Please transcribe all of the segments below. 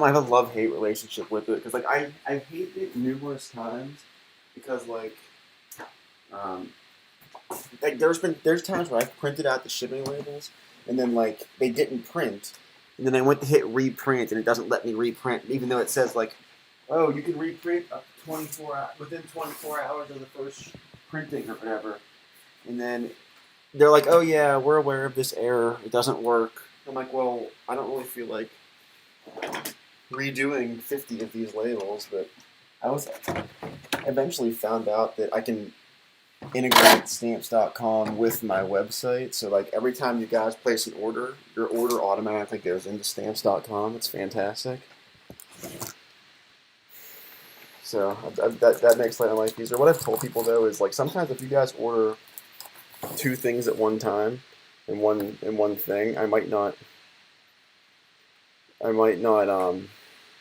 I have a love-hate relationship with it because like I've hated it numerous times because um like there's times where I've printed out the shipping labels and then like they didn't print and then I went to hit reprint and it doesn't let me reprint even though it says like, oh, you can reprint up to 24 hours, within 24 hours of the first printing or whatever. And then they're like, oh yeah, we're aware of this error, it doesn't work. I'm like, well, I don't really feel like redoing 50 of these labels, but I was eventually found out that I can integrate stamps.com with my website. So like every time you guys place an order, your order automatically goes into stamps.com. It's fantastic. So that makes life easier. What I've told people though is like sometimes if you guys order two things at one time in one thing, I might not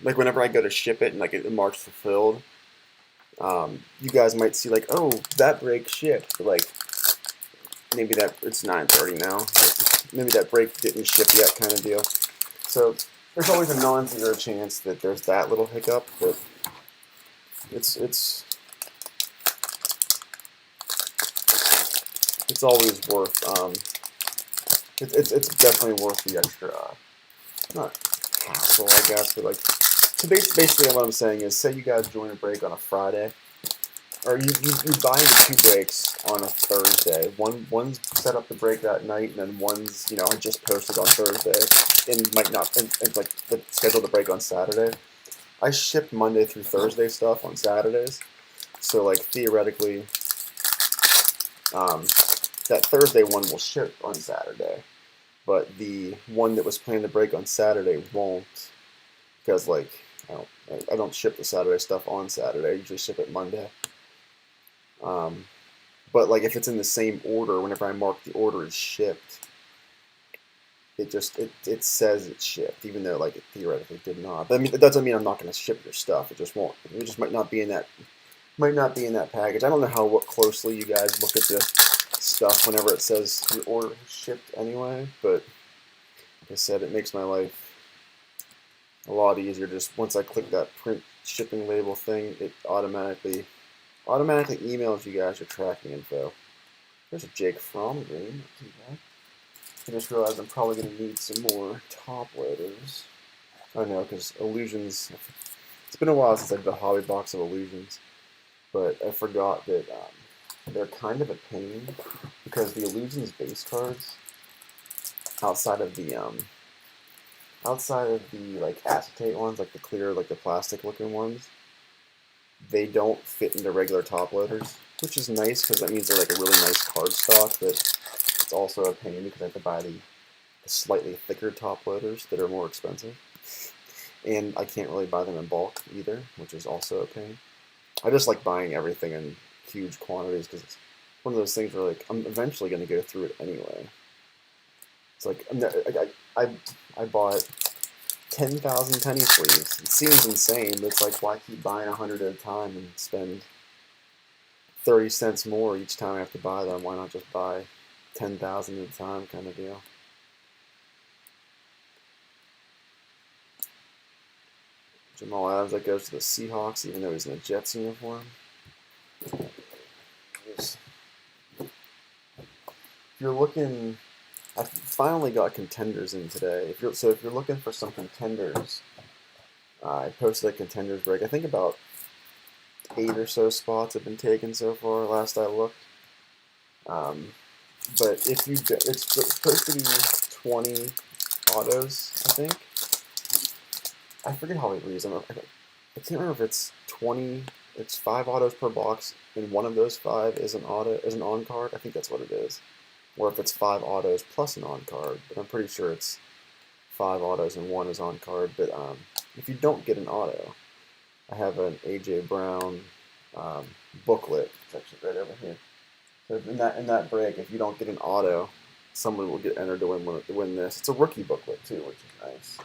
like whenever I go to ship it and like it marks fulfilled, you guys might see like, oh, that break shipped, but like maybe that it's 9:30 now. Maybe that break didn't ship yet, kind of deal. So there's always a non-zero chance that there's that little hiccup, but it's it's always worth it's definitely worth the extra not hassle, I guess, but like so basically what I'm saying is say you guys join a break on a Friday. Or you buy into two breaks on a Thursday. One's set up the break that night, and then one's I just posted on Thursday, and might not and like schedule the break on Saturday. I ship Monday through Thursday stuff on Saturdays, so like theoretically, um, that Thursday one will ship on Saturday, but the one that was planned to break on Saturday won't because like I don't ship the Saturday stuff on Saturday. I usually ship it Monday. Um, But like if it's in the same order, whenever I mark the order as shipped, it says it's shipped, even though like it theoretically did not. But I mean, it doesn't mean I'm not going to ship your stuff. It just won't. It just might not be in that package. I don't know how closely you guys look at the stuff whenever it says your order is shipped anyway. But like I said, it makes my life a lot easier. Just once I click that print shipping label thing, it automatically emails you guys your tracking info. There's a Jake Fromm green. I just realized I'm probably going to need some more top loaders. I know, because illusions. It's been a while since I did a hobby box of illusions, but I forgot that they're kind of a pain because the illusions base cards, outside of the like acetate ones, like the clear, like the plastic looking ones, they don't fit into regular top loaders, which is nice because that means they're like a really nice card stock, but it's also a pain because I have to buy the slightly thicker top loaders that are more expensive. And I can't really buy them in bulk either, which is also a pain. I just like buying everything in huge quantities because it's one of those things where like I'm eventually going to go through it anyway. It's like I bought 10,000 penny sleeves. It seems insane, but it's like why keep buying 100 at a time and spend 30 cents more each time I have to buy them? Why not just buy 10,000 at a time, kind of deal? Jamal Adams that goes to the Seahawks, even though he's in a Jets uniform. If you're looking, I finally got contenders in today. If you're looking for some contenders, I posted a contenders break. I think about 8 or so spots have been taken so far. Last I looked, um, but if you do, it's supposed to be 20 autos. I think I forget how it reads. I can't remember if it's 20. It's 5 autos per box, and one of those 5 is an on card. I think that's what it is, or if it's 5 autos plus an on card. But I'm pretty sure it's 5 autos and one is on card. But if you don't get an auto, I have an AJ Brown um, booklet. It's actually right over here. So in that break, if you don't get an auto, someone will get entered to win this. It's a rookie booklet too, which is nice.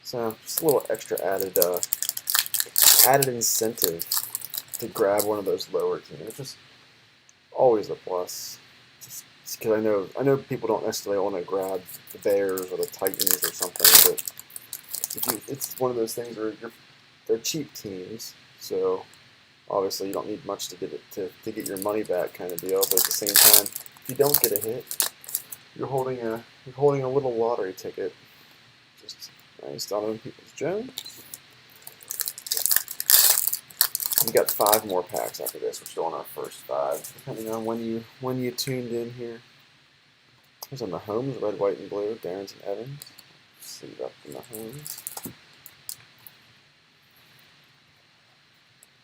So just a little extra added incentive to grab one of those lower teams. It's just always a plus. Just because I know people don't necessarily want to grab the Bears or the Titans or something, but it's one of those things where they're cheap teams, so obviously you don't need much to get to get your money back kind of deal. But at the same time, if you don't get a hit, you're holding a little lottery ticket. Just nice. Donovan Peoples-Jones. We got 5 more packs after this. We're still on our first 5, depending on when you tuned in here. There's a Mahomes, red, white, and blue. Darren's and Evans. Let's see about the Mahomes.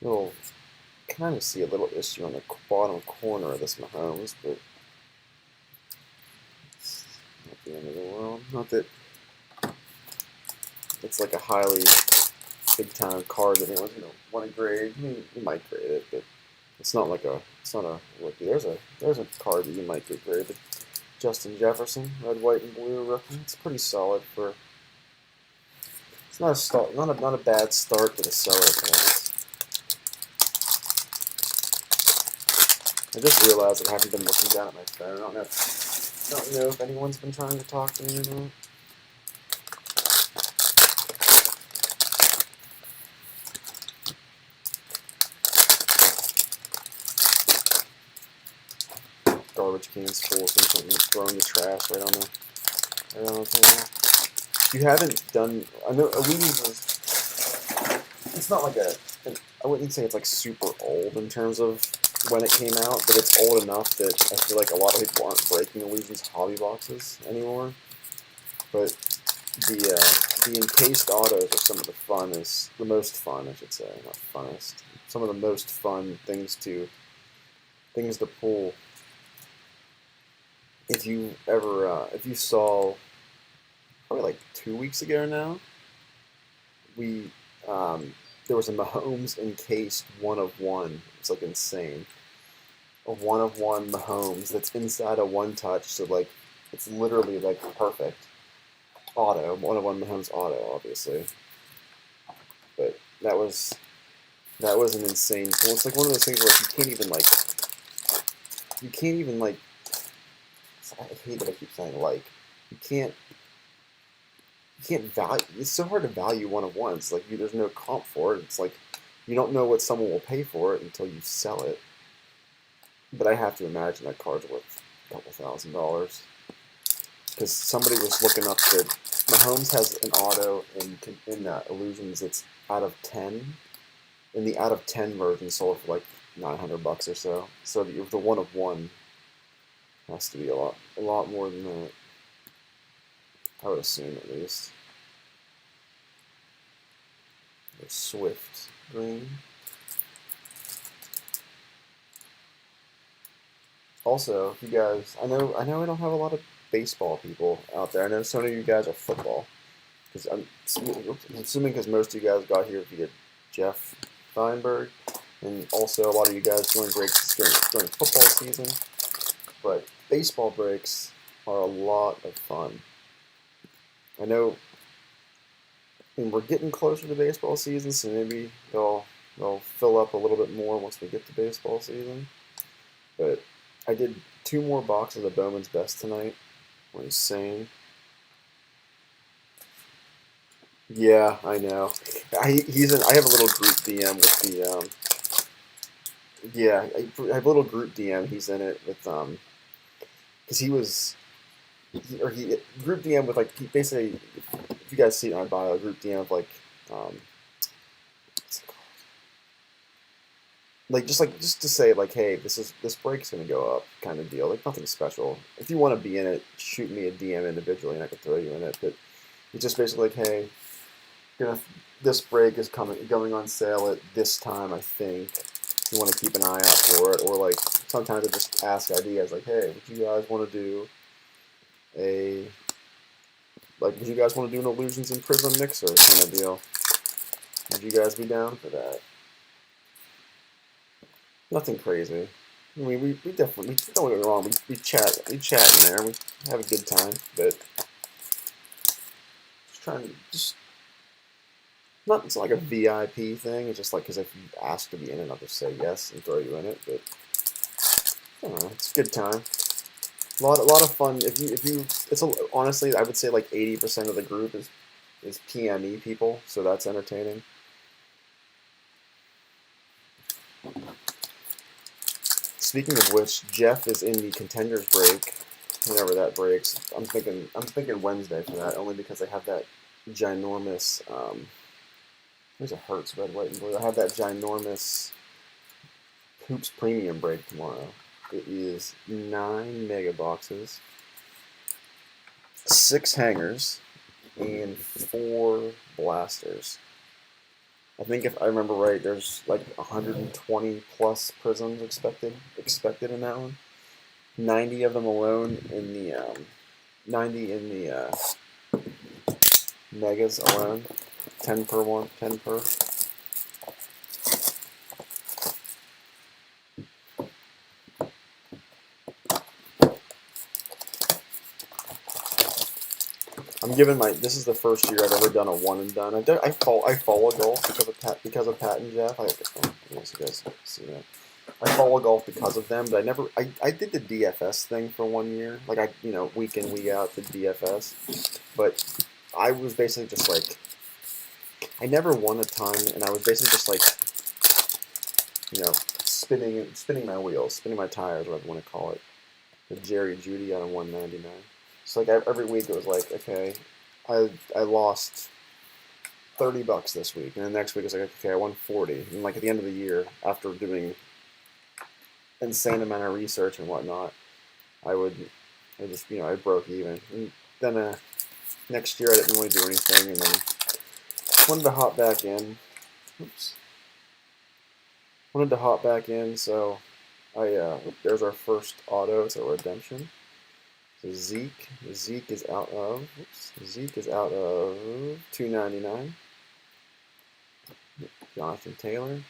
Little, kind of see a little issue on the bottom corner of this Mahomes, but it's not the end of the world. Not that it's like a highly big-time card that anyone's gonna want to grade. I mean, you might grade it, but it's not a rookie. There's a card that you might get graded. Justin Jefferson, red, white, and blue rookie. It's pretty solid for. It's not a start, not a bad start to the seller class. I just realized that I haven't been looking down at my phone. I don't know if anyone's been trying to talk to me or not. Garbage cans full of something, throwing the trash right on the table. You haven't done. I know Allegiance was. It's not like I wouldn't say it's like super old in terms of when it came out, but it's old enough that I feel like a lot of people aren't breaking Allegiance hobby boxes anymore. But the encased autos are some of the most fun, I should say, not funnest. Some of the most fun things to pull. If you saw, probably like 2 weeks ago now, there was a Mahomes encased 1/1. It's like insane. A 1/1 Mahomes that's inside a 1-touch, so like it's literally like perfect. Auto, 1/1 Mahomes auto, obviously. But that was an insane pull. It's like one of those things where you can't even I hate that I keep saying like. You can't value. It's so hard to value 1/1s. Like there's no comp for it. It's like you don't know what someone will pay for it until you sell it. But I have to imagine that card's worth a couple $1,000 because somebody was looking up that Mahomes has an auto in Illusions that's out of 10. And the out of 10 version sold for like $900 or so. So the 1/1 has to be a lot more than that. I would assume at least. There's Swift green. Also, if you guys, I know I don't have a lot of baseball people out there. I know some of you guys are football. Because I'm assuming because most of you guys got here via Jeff Feinberg, and also a lot of you guys joined breaks during football season. But baseball breaks are a lot of fun. I know. And we're getting closer to baseball season, so maybe they'll fill up a little bit more once we get to baseball season. But I did 2 more boxes of Bowman's Best tonight. What he's saying. Yeah, I know. I have a little group DM with the yeah, I have a little group DM. He's in it with because he group DM with like basically, if you guys see it on my bio, group DM of like what's it called? Just to say like, hey, this break's gonna go up kind of deal. Like nothing special. If you want to be in it, shoot me a DM individually and I can throw you in it. But it's just basically like, hey, this break is going on sale at this time, I think. You want to keep an eye out for it, or like sometimes I just ask ideas like, hey, would you guys want to do an Illusions and Prizm mixer kind of deal? Would you guys be down for that? Nothing crazy. I mean, we definitely, don't get me wrong, we chat in there, we have a good time, but just not, it's like a VIP thing. It's just like, because if you ask to be in it, I'll just say yes and throw you in it. But I don't know, it's a good time. A lot of fun. Honestly, I would say like 80% of the group is is PME people, so that's entertaining. Speaking of which, Jeff is in the contenders break. Whenever that breaks, I'm thinking Wednesday for that, only because I have that ginormous. There's a Hertz red, white, and blue. I have that ginormous Hoops Premium break tomorrow. It is 9 mega boxes, 6 hangers, and 4 blasters. I think if I remember right, there's like 120 plus prisms expected in that one. 90 of them alone in the 90 in the megas alone. 10 per one, 10 per. I'm giving this is the first year I've ever done a one and done. I follow golf because of Pat and Jeff. I don't know if you guys see that. I follow golf because of them, but I did the DFS thing for 1 year. Like week in, week out, the DFS. But I was basically just like, I never won a ton, and I was basically just like, spinning my wheels, spinning my tires, whatever you want to call it. The Jerry Judy out of 199. So like every week it was like, okay, I lost $30 this week, and the next week it was like, okay, I won 40. And like at the end of the year, after doing insane amount of research and whatnot, I broke even. And then next year I didn't really do anything, and then wanted to hop back in. Wanted to hop back in, so there's our first auto. It's a redemption. So Zeke is out of $2.99. Jonathan Taylor.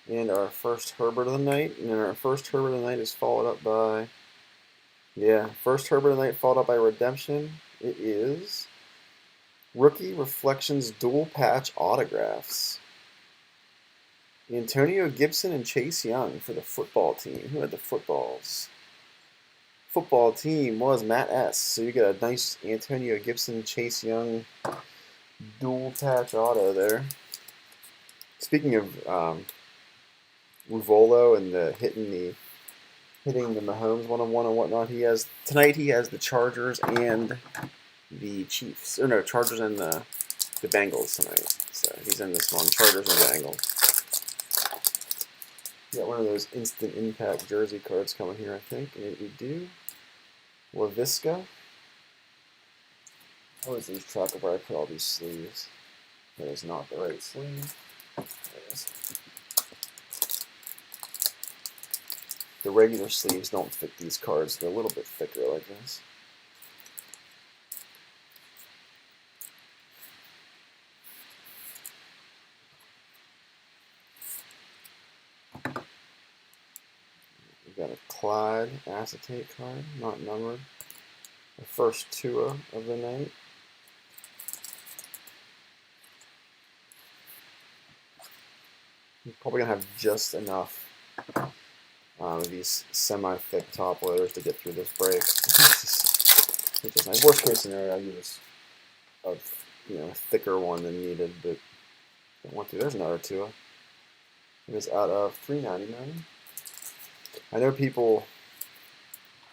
And our first Herbert of the night. And then our first Herbert of the night is followed up by, first Herbert of the night followed up by redemption. It is Rookie Reflections Dual Patch Autographs. Antonio Gibson and Chase Young for the football team. Who had the footballs? Football team was Matt S. So you got a nice Antonio Gibson, Chase Young dual patch auto there. Speaking of Ruvolo and hitting the Mahomes one-on-one and whatnot, tonight he has the Chargers and the Chiefs. Or no, Chargers and the Bengals tonight. So he's in this one, Chargers and Bengals. We got one of those instant impact jersey cards coming here, I think. And we do. LaVisca. I always lose track of where I put all these sleeves. That is not the right sleeve. There it is. The regular sleeves don't fit these cards. They're a little bit thicker like this. We've got a Clyde acetate card, not numbered. The first Tua of the night. We're probably going to have just enough of these semi-thick top loaders to get through this break. Which is nice. Worst case scenario, I use a thicker one than needed, but don't want to. There's another Tua. It is out of $3.99. I know people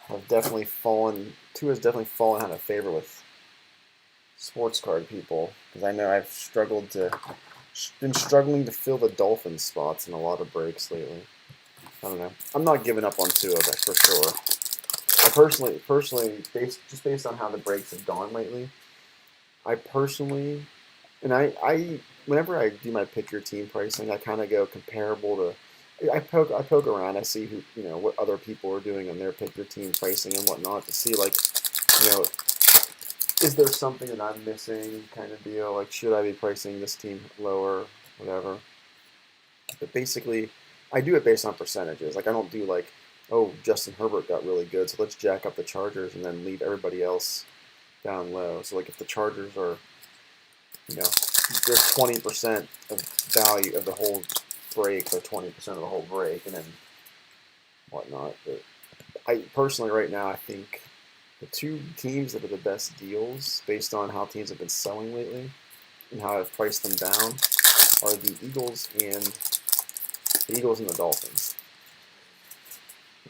have definitely fallen. Tua's definitely fallen out of favor with sports card people, because I know I've been struggling to fill the Dolphins spots in a lot of breaks lately. I don't know. I'm not giving up on Tua, that's for sure. I personally, based on how the breaks have gone lately, I personally, and I whenever I do my pick your team pricing, I kind of go comparable to. I poke around. I see what other people are doing on their pick your team pricing and whatnot to see is there something that I'm missing kind of deal? Like, should I be pricing this team lower, whatever. But basically, I do it based on percentages. Like, I don't do like, oh, Justin Herbert got really good, so let's jack up the Chargers and then leave everybody else down low. So like if the Chargers are, they're 20% of value of the whole break, or 20% of the whole break, and then whatnot. But I personally, right now, I think The two teams that are the best deals based on how teams have been selling lately and how I've priced them down are the Eagles and the Dolphins.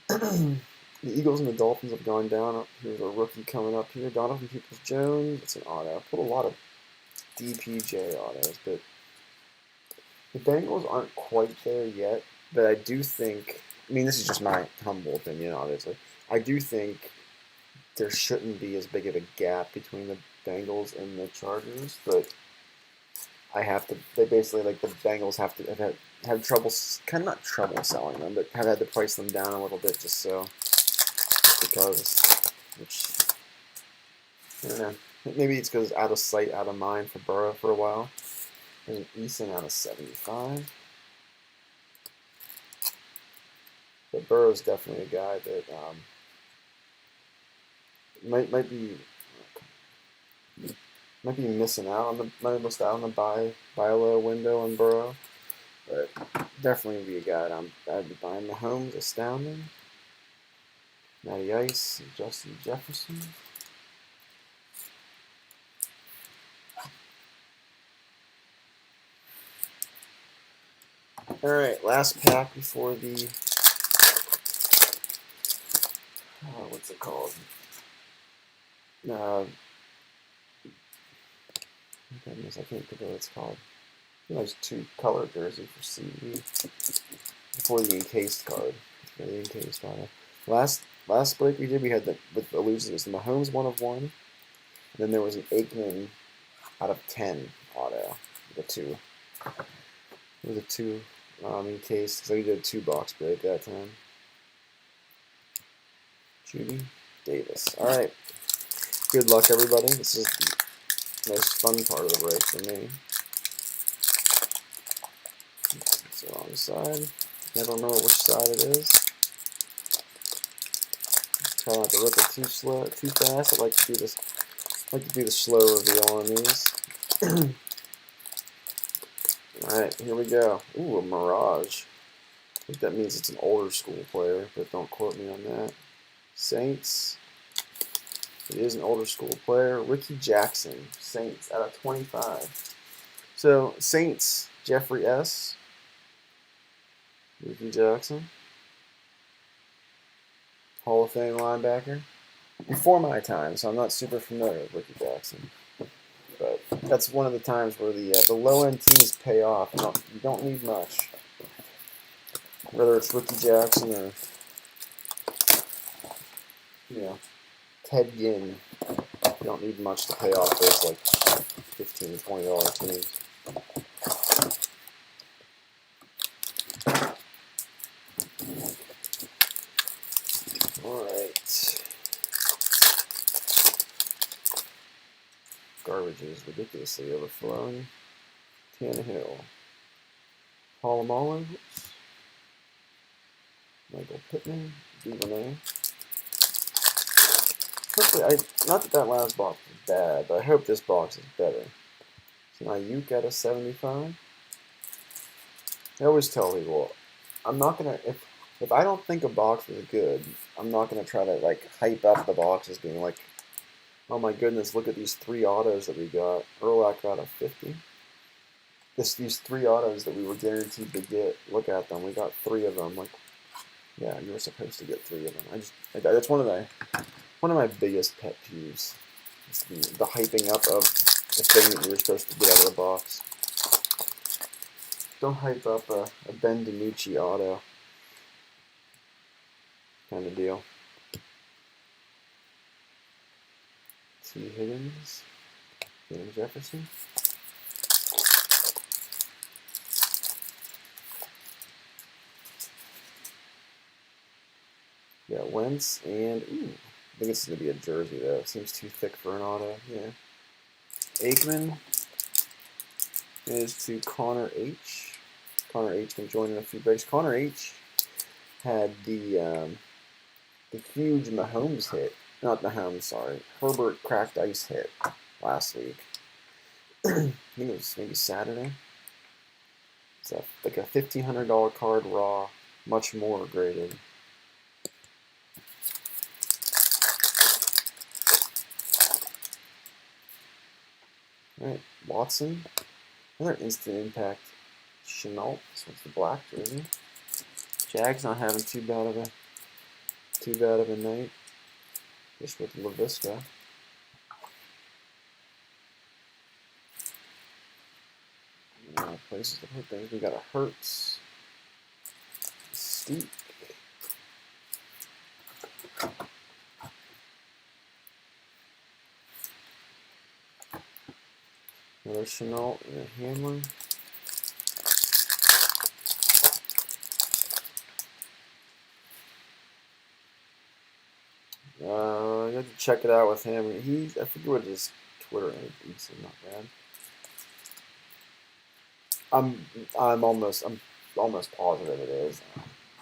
The Eagles and the Dolphins have gone down. Here's a rookie coming up here, Donovan Peoples-Jones. It's an auto. I put a lot of DPJ autos, but the Bengals aren't quite there yet. But I do think, I mean, this is just my humble opinion, obviously. I do think there shouldn't be as big of a gap between the Bengals and the Chargers, but they basically, like, the Bengals have trouble, kind of not trouble selling them, but have had to price them down a little bit just because, which, I don't know. Maybe it's because out of sight, out of mind for Burrow for a while. There's an Eason out of 75. But Burrow's definitely a guy that might be missing out on the buy low window on Burrow, but definitely be a guy I'd be buying. Mahomes, astounding. Matty Ice, Justin Jefferson. All right, last pack before the what's it called? Goodness, I can't think of what it's called. There's two color jersey for CD before the encased card. For the encased auto. Last break we did, we had with the losers, it was the Mahomes 1 of 1. And then there was an Aikman out of 10 auto. The 2. It was a 2 encased, because I did a 2-box break that time. Judy Davis. Alright. Good luck, everybody. This is the most fun part of the break for me. It's the wrong side. Never remember which side it is. Try not to rip it too fast. I like to do the slow reveal on these. Alright, here we go. Ooh, a Mirage. I think that means it's an older school player, but don't quote me on that. Saints. It is an older school player. Ricky Jackson, Saints, out of 25. So, Saints, Jeffrey S. Ricky Jackson. Hall of Fame linebacker. Before my time, so I'm not super familiar with Ricky Jackson. But that's one of the times where the low-end teams pay off. You don't need much. Whether it's Ricky Jackson or, Ted Ginn. You don't need much to pay off those, like, $15, $20 teams. Alright. Garbage is ridiculously overflowing. Tannehill. Polamalu. Michael Pittman. Duvernay. Hopefully, not that last box was bad, but I hope this box is better. So now Ayuk out of 75. I always tell people, I'm not gonna, if I don't think a box was good, I'm not gonna try to like hype up the box as being like, oh my goodness, look at these 3 autos that we got. Urlacher out of 50. These 3 autos that we were guaranteed to get. Look at them. We got 3 of them. Like, yeah, you were supposed to get 3 of them. That's one of my biggest pet peeves. It's the hyping up of the thing that you were supposed to get out of the box. Don't hype up a Ben DiNucci auto kind of deal. T. Higgins, James Jefferson. Yeah, Wentz and I think it's going to be a jersey though. It seems too thick for an auto. Yeah. Aikman is to Connor H. Connor H been joining a few breaks. Connor H had the huge Mahomes hit. Not Mahomes, sorry. Herbert cracked ice hit last week. I think it was maybe Saturday. It's like a $1,500 card raw, much more graded. Alright, Watson. Another instant impact. Chenault. This one's the black jersey. Jags not having too bad of a night. Just with LaVisca. Places to put things. We got a Hurts. Steep. Another Chenault and a Hamlin. You have to check it out with him. I forget what his Twitter is. Not bad. I'm almost positive it is.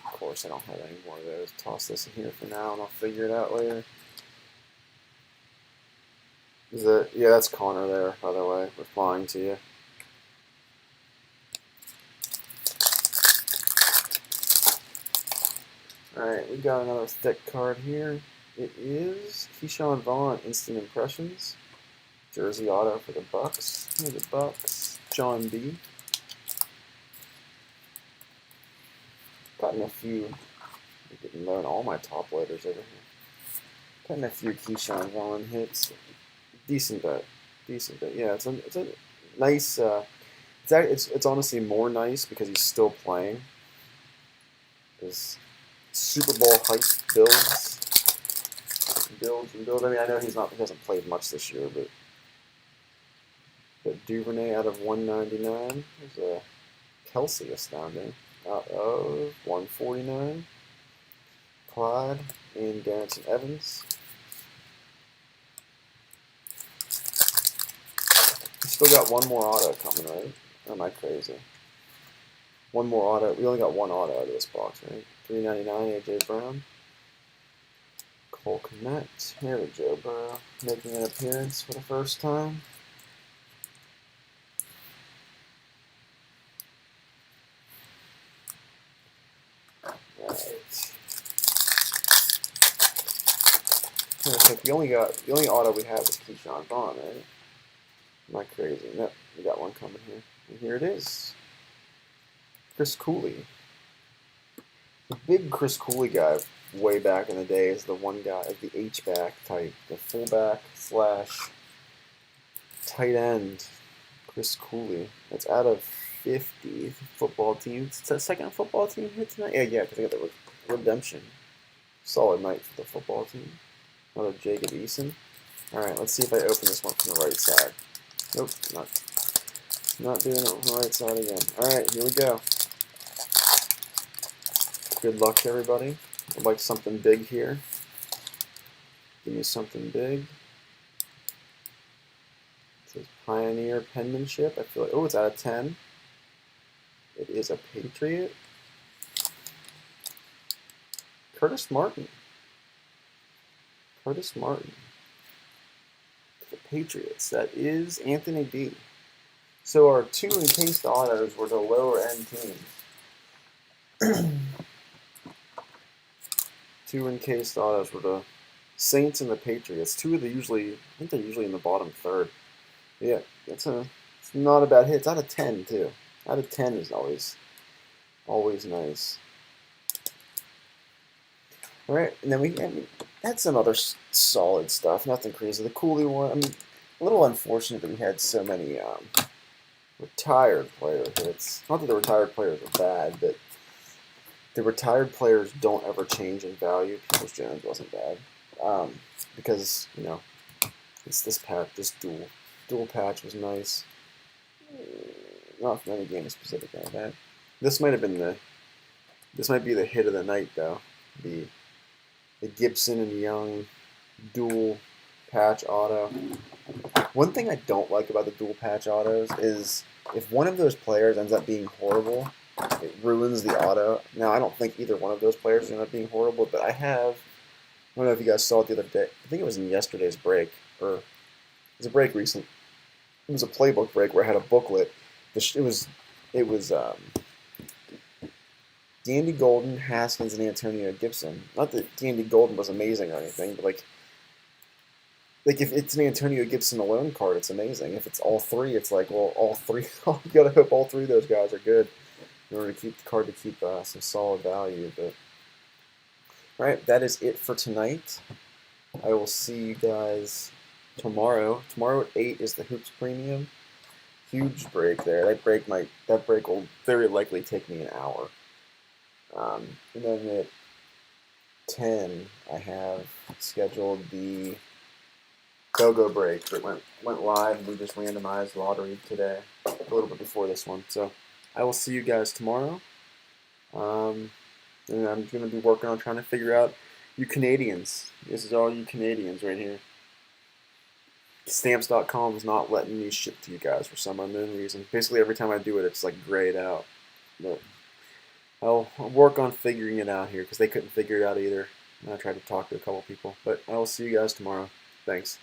Of course, I don't have any more of those. Toss this in here for now, and I'll figure it out later. Is it? Yeah, that's Connor there, by the way, replying to you. Alright, we got another thick card here. It is Keyshawn Vaughn, Instant Impressions. Jersey auto for the Bucks. Here's the Bucks. John B. Gotten a few. I didn't learn all my top loaders over here. Gotten a few Keyshawn Vaughn hits. Decent bet. Yeah, it's a nice. It's honestly more nice because he's still playing. His Super Bowl hype builds. I mean, I know he hasn't played much this year, but Duvernay out of 199. There's a Kelsey astounding out of 149. Clyde and Darrington Evans. We still got one more auto coming, right? Or am I crazy? One more auto. We only got one auto out of this box, right? $3.99 AJ Brown. Cole Kmet. Here we go, Burrow, making an appearance for the first time. Right. The only auto we had was Keyshawn Vaughn, right? Am I crazy? Nope, we got one coming here. And here it is. Chris Cooley. The big Chris Cooley guy way back in the day is the one guy, the H-back type, the fullback / tight end, Chris Cooley. That's out of 50 football teams. It's that second football team hit tonight? Yeah, because I got the redemption. Solid night for the football team. Another Jacob Eason. Alright, let's see if I open this one from the right side. Nope, not doing it on the right side again. Alright, here we go. Good luck to everybody. I'd like something big here. Give me something big. It says Pioneer penmanship. I feel like, oh, it's out of 10. It is a Patriot. Curtis Martin. The Patriots. That is Anthony B. So our two encased autos were the lower end teams. Two encased autos were the Saints and the Patriots. I think they're usually in the bottom third. Yeah, it's not a bad hit. It's out of 10 too. Out of 10 is always nice. All right, and then we had some other solid stuff. Nothing crazy. The Cooley one. I mean, a little unfortunate that we had so many retired player hits. Not that the retired players are bad, but the retired players don't ever change in value. Peoples Jones wasn't bad because it's this dual patch was nice. Not from any game specific like that. This might be the hit of the night though. The Gibson and Young dual patch auto. One thing I don't like about the dual patch autos is if one of those players ends up being horrible, it ruins the auto. Now, I don't think either one of those players end up being horrible, but I don't know if you guys saw it the other day. I think it was in yesterday's break, or it was a break recent. It was a playbook break where I had a booklet. It was Dandy Golden, Haskins, and Antonio Gibson. Not that Dandy Golden was amazing or anything, but like if it's an Antonio Gibson alone card, it's amazing. If it's all three, it's like, well, all three. You gotta hope all three of those guys are good in order to keep the card to keep some solid value. But all right, that is it for tonight. I will see you guys tomorrow. Tomorrow at 8 is the Hoops Premium. Huge break there. That break will very likely take me an hour. And then at 10, I have scheduled the Go-Go break that went live. We just randomized lottery today, a little bit before this one. So I will see you guys tomorrow. And I'm going to be working on trying to figure out you Canadians. This is all you Canadians right here. Stamps.com is not letting me ship to you guys for some unknown reason. Basically, every time I do it, it's like grayed out. But I'll work on figuring it out here because they couldn't figure it out either. And I tried to talk to a couple people. But I will see you guys tomorrow. Thanks.